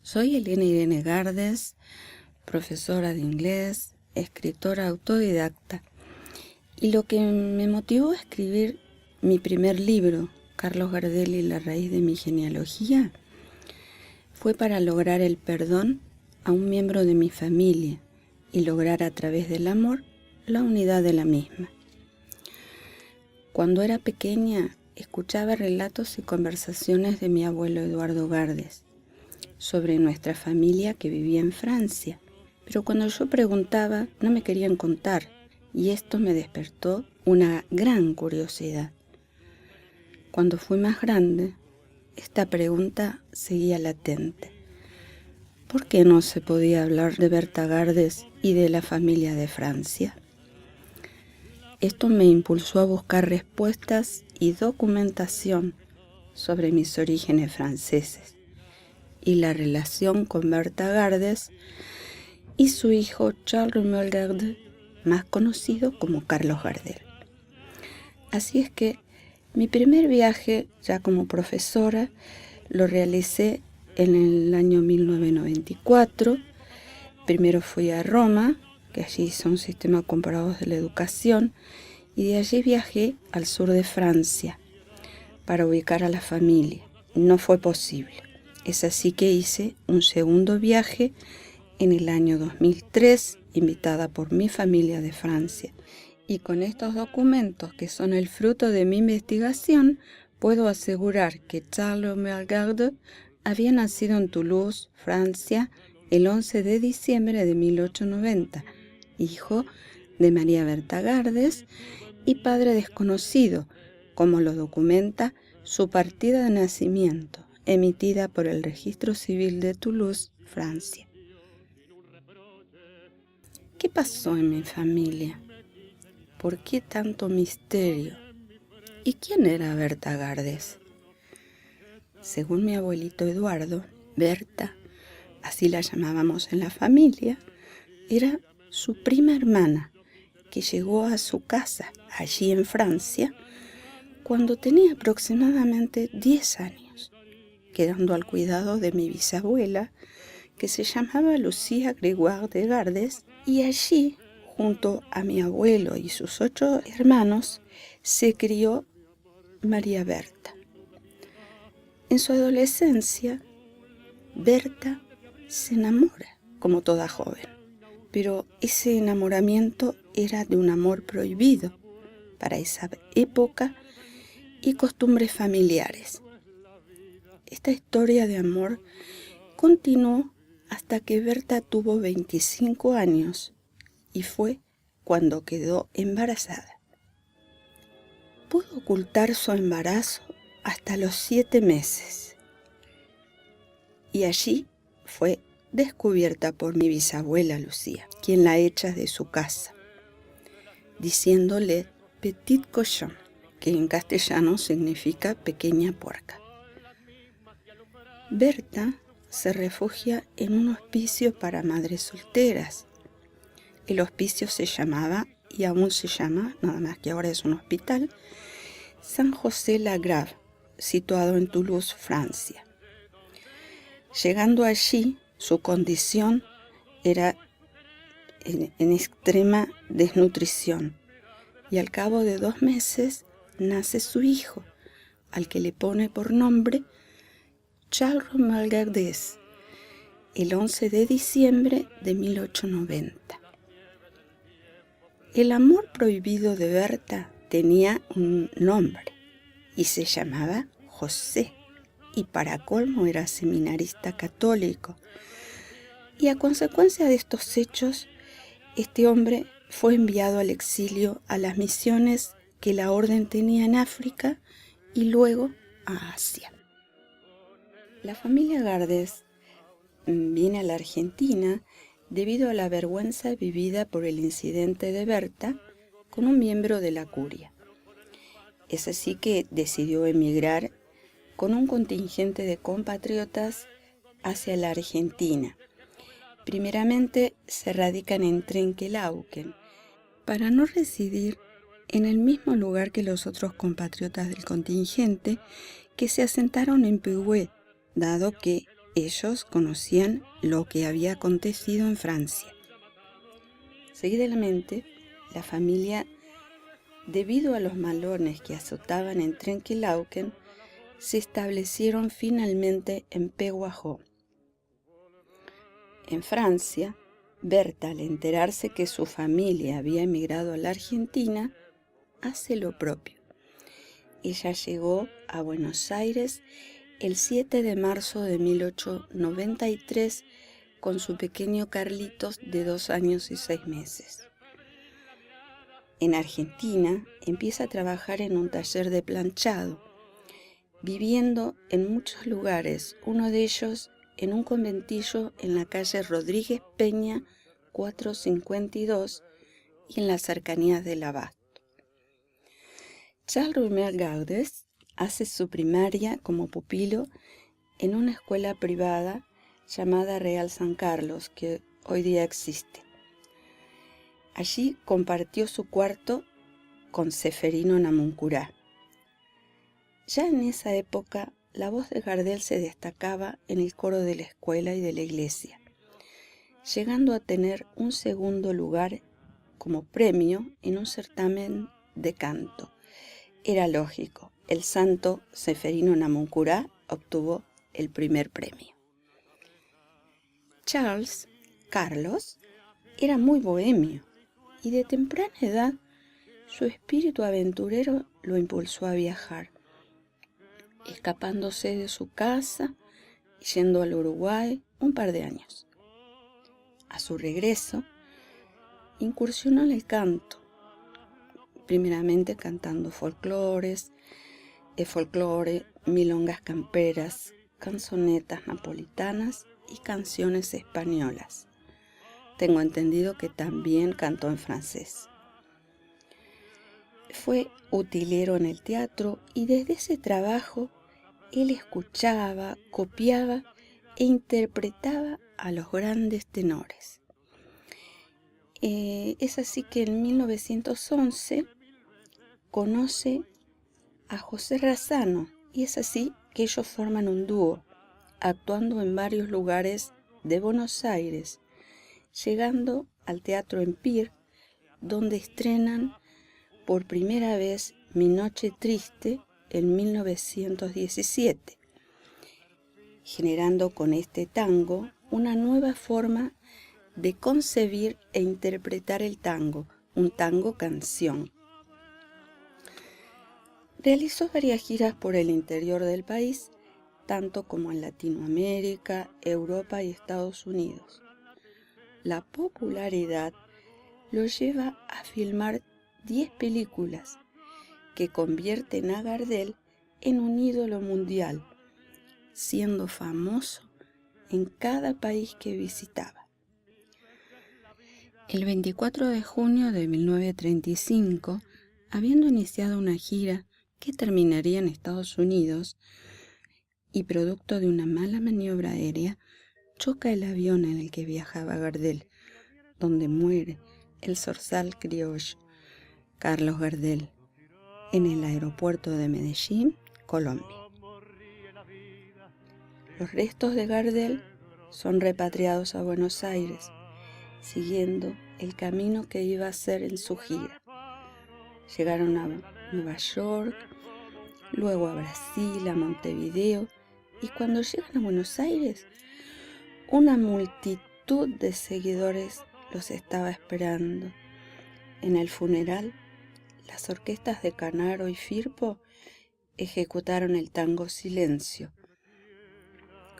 Soy Elena Irene Gardes, profesora de inglés, escritora autodidacta, y lo que me motivó a escribir mi primer libro, Carlos Gardel y la raíz de mi genealogía, fue para lograr el perdón a un miembro de mi familia y lograr a través del amor la unidad de la misma. Cuando era pequeña, escuchaba relatos y conversaciones de mi abuelo Eduardo Gardes sobre nuestra familia que vivía en Francia, pero cuando yo preguntaba no me querían contar y esto me despertó una gran curiosidad. Cuando fui más grande, esta pregunta seguía latente. ¿Por qué no se podía hablar de Berta Gardes y de la familia de Francia? Esto me impulsó a buscar respuestas y documentación sobre mis orígenes franceses y la relación con Berta Gardes y su hijo Charles Romuald Gardel, más conocido como Carlos Gardel. Así es que mi primer viaje ya como profesora lo realicé en el año 1994. Primero fui a Roma, que allí hice un sistema comparado de la educación, y de allí viajé al sur de Francia para ubicar a la familia. No fue posible. Es así que hice un segundo viaje en el año 2003, invitada por mi familia de Francia. Y con estos documentos, que son el fruto de mi investigación, puedo asegurar que Charles Romuald Gardel había nacido en Toulouse, Francia, el 11 de diciembre de 1890, hijo de María Berta Gardes y padre desconocido, como lo documenta su partida de nacimiento, emitida por el Registro Civil de Toulouse, Francia. ¿Qué pasó en mi familia? ¿Por qué tanto misterio? ¿Y quién era Berta Gardes? Según mi abuelito Eduardo, Berta, así la llamábamos en la familia, era su prima hermana que llegó a su casa allí en Francia cuando tenía aproximadamente 10 años, quedando al cuidado de mi bisabuela, que se llamaba Lucía Grégoire de Gardes, y allí, junto a mi abuelo y sus 8 hermanos, se crió María Berta. En su adolescencia, Berta se enamora, como toda joven, pero ese enamoramiento era de un amor prohibido para esa época y costumbres familiares. Esta historia de amor continuó hasta que Berta tuvo 25 años y fue cuando quedó embarazada. Pudo ocultar su embarazo hasta los 7 meses y allí fue descubierta por mi bisabuela Lucía, quien la echa de su casa, diciéndole petit cochon, que en castellano significa pequeña puerca. Berta se refugia en un hospicio para madres solteras. El hospicio se llamaba, y aún se llama, nada más que ahora es un hospital, San José Lagrave, situado en Toulouse, Francia. Llegando allí, su condición era en extrema desnutrición, y al cabo de 2 meses nace su hijo, al que le pone por nombre Charles Romuald Gardes, el 11 de diciembre de 1890. El amor prohibido de Berta tenía un nombre y se llamaba José, y para colmo era seminarista católico. Y a consecuencia de estos hechos, este hombre fue enviado al exilio a las misiones que la orden tenía en África y luego a Asia. La familia Gardes viene a la Argentina debido a la vergüenza vivida por el incidente de Berta con un miembro de la curia. Es así que decidió emigrar con un contingente de compatriotas hacia la Argentina. Primeramente se radican en Trenquelauquen, para no residir en el mismo lugar que los otros compatriotas del contingente que se asentaron en Pigüé, dado que ellos conocían lo que había acontecido en Francia. Seguidamente, la familia, debido a los malones que azotaban en Trenquelauquen, se establecieron finalmente en Peguajó. En Francia, Berta, al enterarse que su familia había emigrado a la Argentina, hace lo propio. Ella llegó a Buenos Aires el 7 de marzo de 1893 con su pequeño Carlitos de 2 años y 6 meses. En Argentina empieza a trabajar en un taller de planchado, viviendo en muchos lugares, uno de ellos en un conventillo en la calle Rodríguez Peña 452 y en las cercanías del Abasto. Charles Romer Gaudes hace su primaria como pupilo en una escuela privada llamada Real San Carlos, que hoy día existe. Allí compartió su cuarto con Ceferino Namuncurá. Ya en esa época, la voz de Gardel se destacaba en el coro de la escuela y de la iglesia, llegando a tener un segundo lugar como premio en un certamen de canto. Era lógico, el santo Ceferino Namuncurá obtuvo el primer premio. Carlos, era muy bohemio y de temprana edad su espíritu aventurero lo impulsó a viajar, escapándose de su casa y yendo al Uruguay un par de años. A su regreso, incursionó en el canto, primeramente cantando folclore, milongas camperas, canzonetas napolitanas y canciones españolas. Tengo entendido que también cantó en francés. Fue utilero en el teatro y desde ese trabajo él escuchaba, copiaba e interpretaba a los grandes tenores. Es así que en 1911 conoce a José Razzano y es así que ellos forman un dúo, actuando en varios lugares de Buenos Aires, llegando al Teatro Empire, donde estrenan por primera vez Mi Noche Triste en 1917, generando con este tango una nueva forma de concebir e interpretar el tango, un tango canción. Realizó varias giras por el interior del país, tanto como en Latinoamérica, Europa y Estados Unidos. La popularidad lo lleva a filmar 10 películas que convierten a Gardel en un ídolo mundial, siendo famoso en cada país que visitaba. El 24 de junio de 1935, habiendo iniciado una gira que terminaría en Estados Unidos y producto de una mala maniobra aérea, choca el avión en el que viajaba Gardel, donde muere el zorzal criollo Carlos Gardel en el aeropuerto de Medellín, Colombia. Los restos de Gardel son repatriados a Buenos Aires, siguiendo el camino que iba a hacer en su gira. Llegaron a Nueva York, luego a Brasil, a Montevideo, y cuando llegan a Buenos Aires, una multitud de seguidores los estaba esperando. En el funeral, las orquestas de Canaro y Firpo ejecutaron el tango Silencio,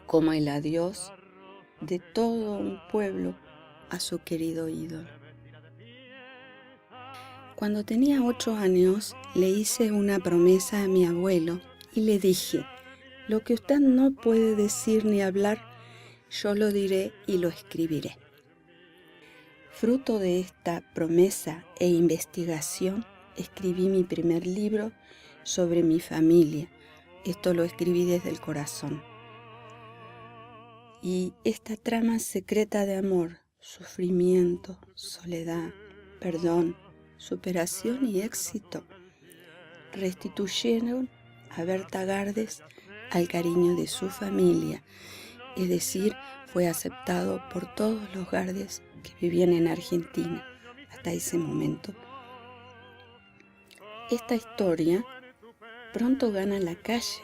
como el adiós de todo un pueblo a su querido ídolo. Cuando tenía 8 años, le hice una promesa a mi abuelo y le dije: lo que usted no puede decir ni hablar, yo lo diré y lo escribiré. Fruto de esta promesa e investigación, escribí mi primer libro sobre mi familia. Esto lo escribí desde el corazón. Y esta trama secreta de amor, sufrimiento, soledad, perdón, superación y éxito restituyeron a Berta Gardel al cariño de su familia es decir, fue aceptado por todos los Gardes que vivían en Argentina hasta ese momento. Esta historia pronto gana la calle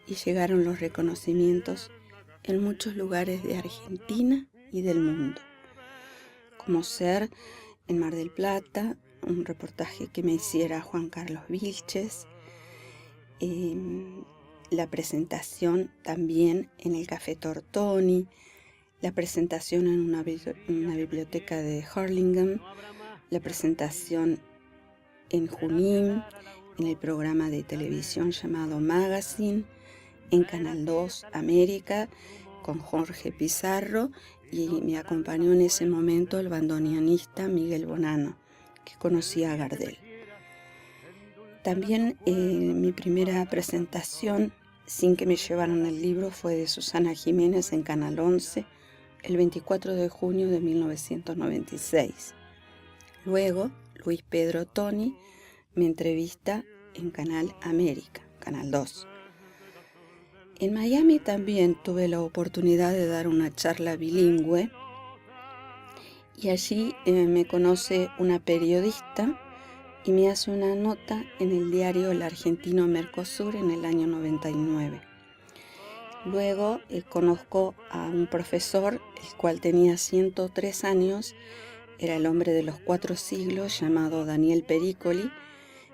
y llegaron los reconocimientos en muchos lugares de Argentina y del mundo, como ser en Mar del Plata, un reportaje que me hiciera Juan Carlos Vilches, la presentación también en el Café Tortoni, la presentación en una biblioteca de Hurlingham, la presentación en Junín, en el programa de televisión llamado Magazine, en Canal 2 América, con Jorge Pizarro, y me acompañó en ese momento el bandoneonista Miguel Bonano, que conocía a Gardel. También mi primera presentación, sin que me llevaran el libro, fue de Susana Jiménez en Canal 11, el 24 de junio de 1996. Luego, Luis Pedro Toni me entrevista en Canal América, Canal 2. En Miami también tuve la oportunidad de dar una charla bilingüe y allí me conoce una periodista y me hace una nota en el diario El Argentino Mercosur en el año 99. Luego conozco a un profesor, el cual tenía 103 años, era el hombre de los 4 siglos, llamado Daniel Pericoli,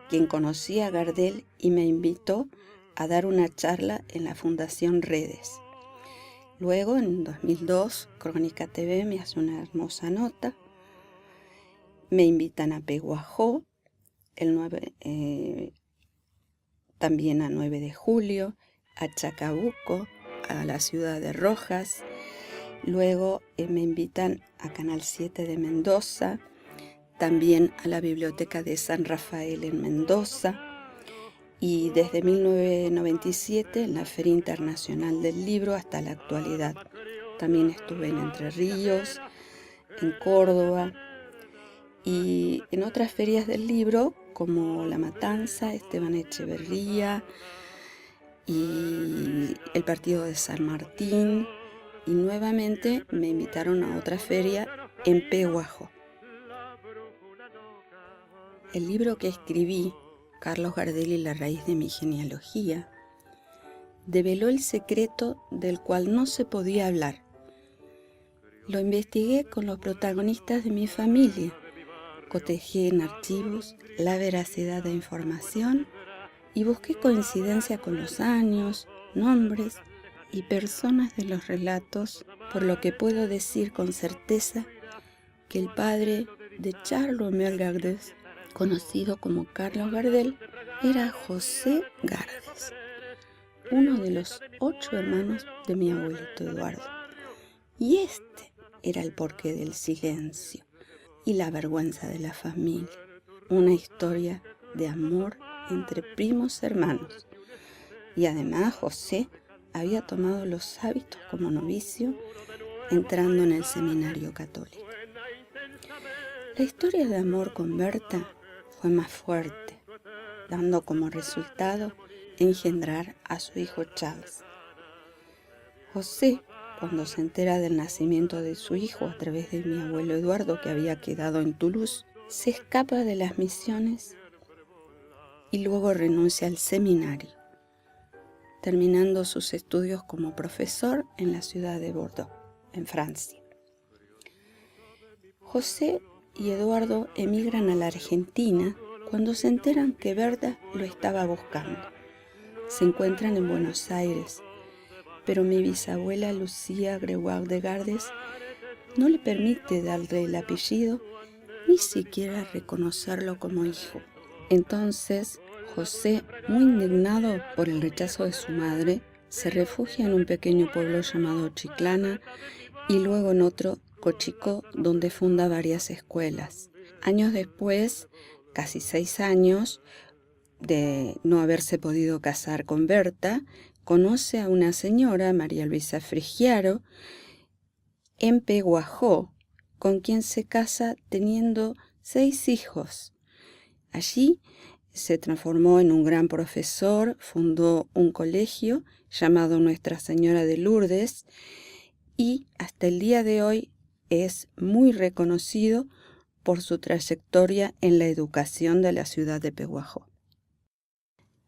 quien conocía a Gardel y me invitó a dar una charla en la Fundación Redes. Luego, en 2002, Crónica TV me hace una hermosa nota. Me invitan a Peguajó, también a 9 de julio, a Chacabuco, a la ciudad de Rojas. Luego me invitan a Canal 7 de Mendoza, también a la Biblioteca de San Rafael en Mendoza, y desde 1997 en la Feria Internacional del Libro hasta la actualidad. También estuve en Entre Ríos, en Córdoba y en otras ferias del libro como La Matanza, Esteban Echeverría y el Partido de San Martín, y nuevamente me invitaron a otra feria en Peguajó. El libro que escribí, Carlos Gardel y la raíz de mi genealogía, develó el secreto del cual no se podía hablar. Lo investigué con los protagonistas de mi familia, cotejé en archivos la veracidad de información y busqué coincidencia con los años, nombres y personas de los relatos, por lo que puedo decir con certeza que el padre de Charles Omer Gardes, conocido como Carlos Gardel, era José Gardes, uno de los 8 hermanos de mi abuelito Eduardo. Y este era el porqué del silencio y la vergüenza de la familia, una historia de amor entre primos hermanos. Y además José había tomado los hábitos como novicio, entrando en el seminario católico. La historia de amor con Berta fue más fuerte, dando como resultado engendrar a su hijo Charles. José, cuando se entera del nacimiento de su hijo a través de mi abuelo Eduardo, que había quedado en Toulouse, se escapa de las misiones y luego renuncia al seminario, terminando sus estudios como profesor en la ciudad de Bordeaux, en Francia. José y Eduardo emigran a la Argentina cuando se enteran que Berta lo estaba buscando. Se encuentran en Buenos Aires, pero mi bisabuela Lucía Gregoire de Gardes no le permite darle el apellido, ni siquiera reconocerlo como hijo. Entonces, José, muy indignado por el rechazo de su madre, se refugia en un pequeño pueblo llamado Chiclana y luego en otro, Cochicó, donde funda varias escuelas. Años después, casi 6 años de no haberse podido casar con Berta, conoce a una señora, María Luisa Frigiaro, en Peguajó, con quien se casa teniendo 6 hijos. Allí se transformó en un gran profesor, fundó un colegio llamado Nuestra Señora de Lourdes y hasta el día de hoy es muy reconocido por su trayectoria en la educación de la ciudad de Pehuajó.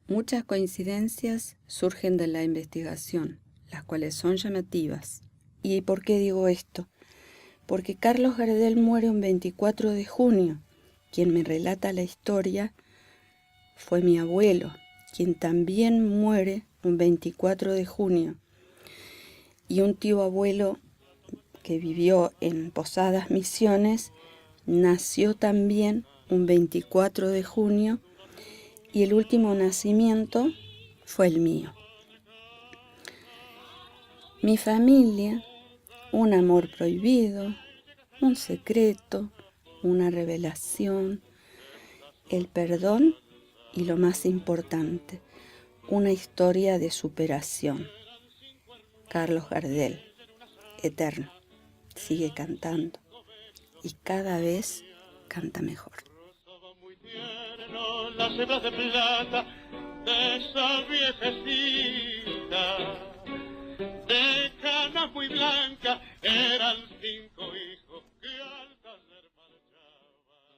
Muchas coincidencias surgen de la investigación, las cuales son llamativas. ¿Y por qué digo esto? Porque Carlos Gardel muere un 24 de junio. Quien me relata la historia fue mi abuelo, quien también muere un 24 de junio. Y un tío abuelo que vivió en Posadas Misiones nació también un 24 de junio y el último nacimiento fue el mío. Mi familia, un amor prohibido, un secreto, una revelación, el perdón y lo más importante, una historia de superación. Carlos Gardel, eterno, sigue cantando y cada vez canta mejor. Las hebras de plata de esa viejecita, de canas muy blancas, eran